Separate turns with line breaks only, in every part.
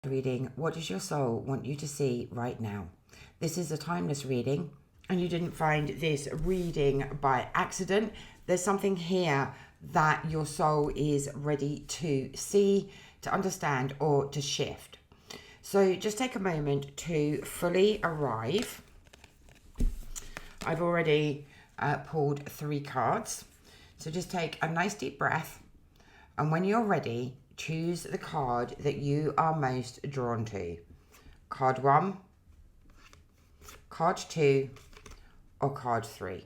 Reading, what does your soul want you to see right now? This is a timeless reading, and you didn't find this reading by accident. There's something here that your soul is ready to see, to understand, or to shift. So just take a moment to fully arrive. I've already pulled 3 cards. So just take a nice deep breath, and when you're ready, choose the card that you are most drawn to. Card 1, card 2, or card 3.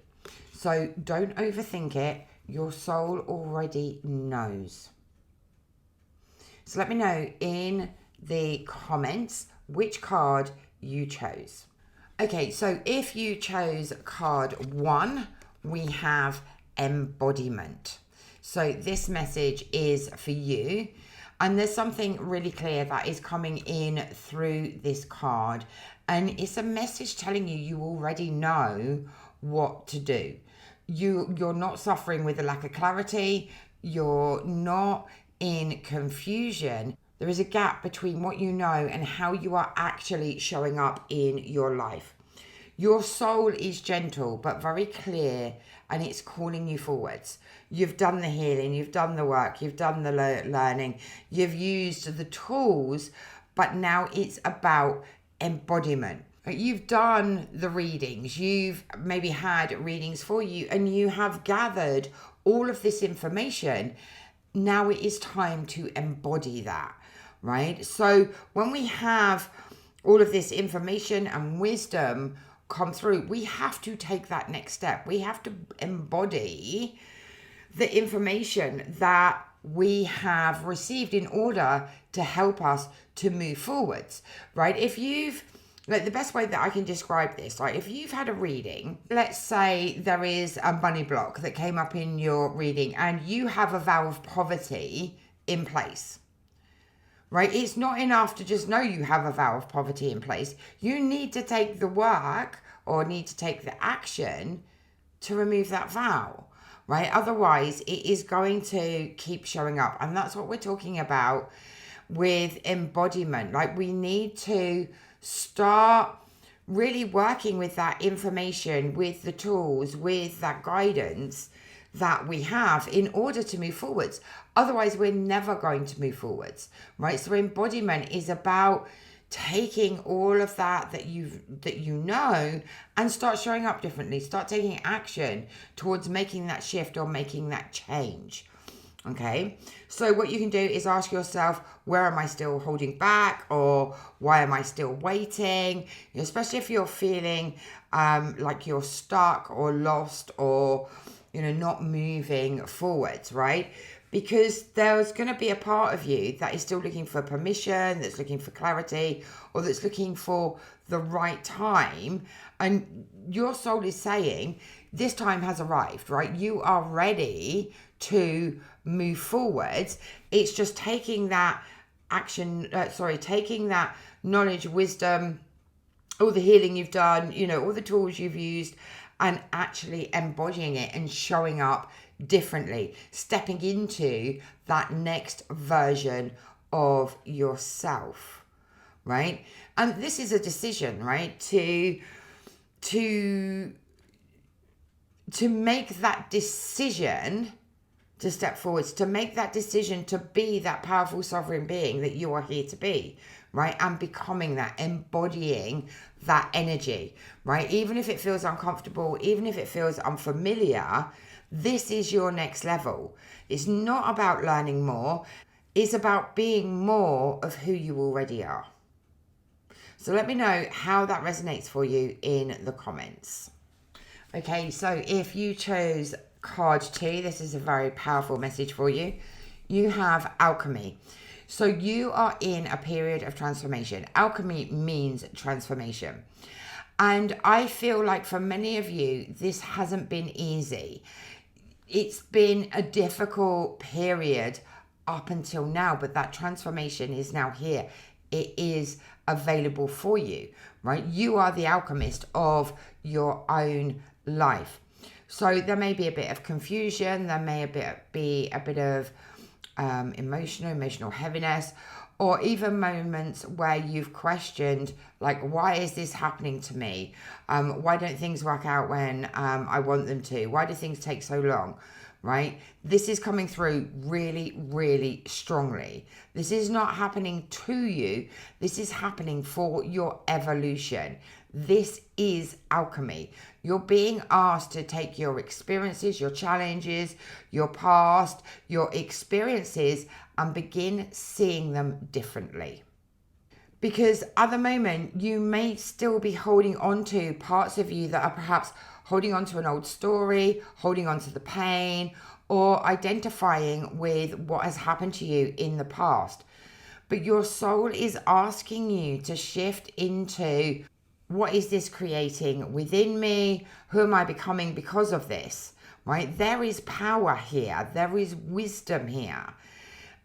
So don't overthink it. Your soul already knows. So let me know in the comments which card you chose. Okay, so if you chose card 1, we have Embodiment. So this message is for you, and there's something really clear that is coming in through this card, and it's a message telling you you already know what to do. You're not suffering with a lack of clarity. You're not in confusion. There is a gap between what you know and how you are actually showing up in your life. Your soul is gentle but very clear, and it's calling you forwards. You've done the healing, you've done the work, you've done the learning, you've used the tools, but now it's about embodiment. You've done the readings, you've maybe had readings for you, and you have gathered all of this information. Now it is time to embody that, right? So when we have all of this information and wisdom come through, we have to take that next step. We have to embody the information that we have received in order to help us to move forwards, right? If you've, like, the best way that I can describe this, like, if you've had a reading, let's say there is a money block that came up in your reading and you have a vow of poverty in place, right? It's not enough to just know you have a vow of poverty in place. You need to take the work or need to take the action to remove that vow, right? Otherwise, it is going to keep showing up. And that's what we're talking about with embodiment. Like, we need to start really working with that information, with the tools, with that guidance that we have in order to move forwards. Otherwise, we're never going to move forwards, right? So embodiment is about taking all of that you know and start showing up differently, start taking action towards making that shift or making that change. Okay, so what you can do is ask yourself, where am I still holding back, or why am I still waiting? Especially if you're feeling like you're stuck or lost, or not moving forwards, right? Because there's going to be a part of you that is still looking for permission, that's looking for clarity, or that's looking for the right time. And your soul is saying, this time has arrived, right? You are ready to move forwards. It's just taking that action, taking that knowledge, wisdom, all the healing you've done, all the tools you've used, and actually embodying it and showing up differently, stepping into that next version of yourself, right? And this is a decision, right? To make that decision to step forwards, to make that decision to be that powerful sovereign being that you are here to be, right? And becoming that, embodying that energy, right? Even if it feels uncomfortable, even if it feels unfamiliar, this is your next level. It's not about learning more. It's about being more of who you already are. So let me know how that resonates for you in the comments. Okay, so if you chose card 2, this is a very powerful message for you. You have Alchemy. So you are in a period of transformation. Alchemy means transformation. And I feel like for many of you, this hasn't been easy. It's been a difficult period up until now, but that transformation is now here. It is available for you, right? You are the alchemist of your own life. So there may be a bit of confusion. There may be a bit of emotional heaviness, or even moments where you've questioned, like, why is this happening to me? Why don't things work out when I want them to? Why do things take so long? Right? This is coming through really, really strongly. This is not happening to you. This is happening for your evolution. This is alchemy. You're being asked to take your experiences, your challenges, your past, your experiences, and begin seeing them differently. Because at the moment, you may still be holding on to parts of you that are perhaps holding on to an old story, holding on to the pain, or identifying with what has happened to you in the past. But your soul is asking you to shift into, what is this creating within me? Who am I becoming because of this? Right? There is power here. There is wisdom here.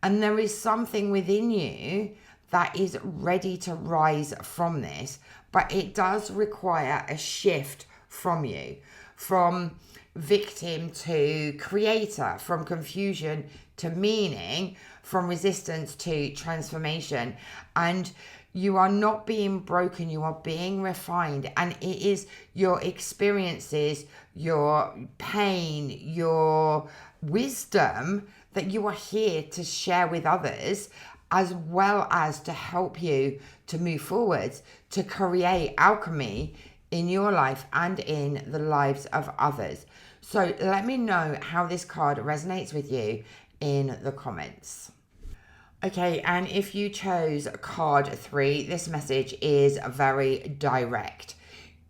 And there is something within you that is ready to rise from this. But it does require a shift from you, from victim to creator, from confusion to meaning, from resistance to transformation. And you are not being broken, you are being refined. And it is your experiences, your pain, your wisdom that you are here to share with others, as well as to help you to move forwards, to create alchemy in your life and in the lives of others. So let me know how this card resonates with you in the comments. Okay, and if you chose card 3, this message is very direct.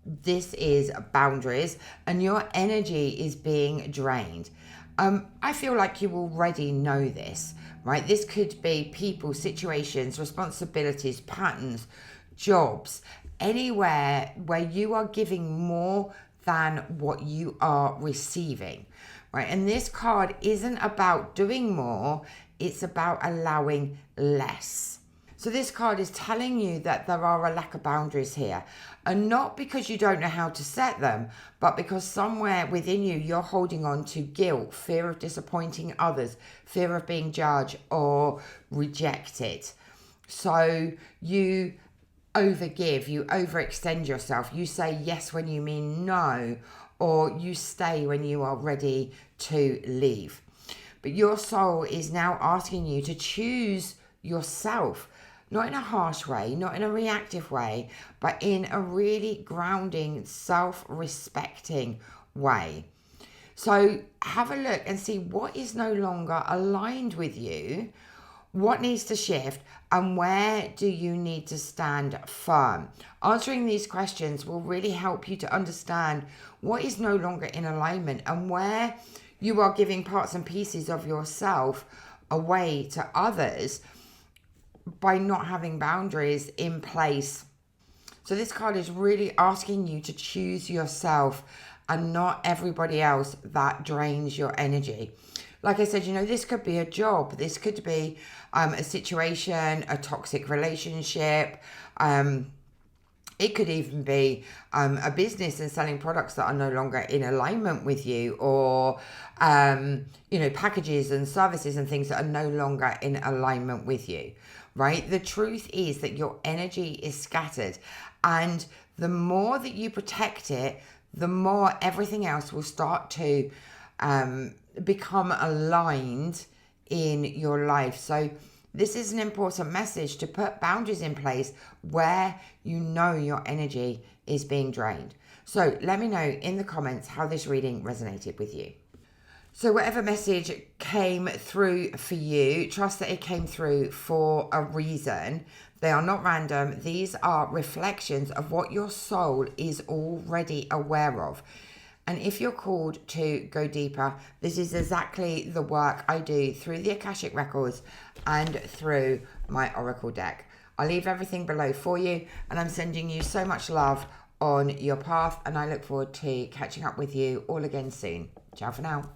This is boundaries, and your energy is being drained. I feel like you already know this, right? This could be people, situations, responsibilities, patterns, jobs, anywhere where you are giving more than what you are receiving, right? And this card isn't about doing more, it's about allowing less. So this card is telling you that there are a lack of boundaries here, and not because you don't know how to set them, but because somewhere within you, you're holding on to guilt, fear of disappointing others, fear of being judged or rejected. So you overgive, you overextend yourself, you say yes when you mean no, or you stay when you are ready to leave. But your soul is now asking you to choose yourself, not in a harsh way, not in a reactive way, but in a really grounding, self-respecting way. So have a look and see what is no longer aligned with you, what needs to shift, and where do you need to stand firm. Answering these questions will really help you to understand what is no longer in alignment and where you are giving parts and pieces of yourself away to others by not having boundaries in place. So this card is really asking you to choose yourself and not everybody else that drains your energy. Like I said, this could be a job. This could be a situation, a toxic relationship. It could even be a business and selling products that are no longer in alignment with you, or, packages and services and things that are no longer in alignment with you, right? The truth is that your energy is scattered, and the more that you protect it, the more everything else will start to become aligned in your life. So this is an important message to put boundaries in place where you know your energy is being drained. So let me know in the comments how this reading resonated with you. So whatever message came through for you, trust that it came through for a reason. They are not random. These are reflections of what your soul is already aware of. And if you're called to go deeper, this is exactly the work I do through the Akashic Records and through my Oracle deck. I'll leave everything below for you, and I'm sending you so much love on your path, and I look forward to catching up with you all again soon. Ciao for now.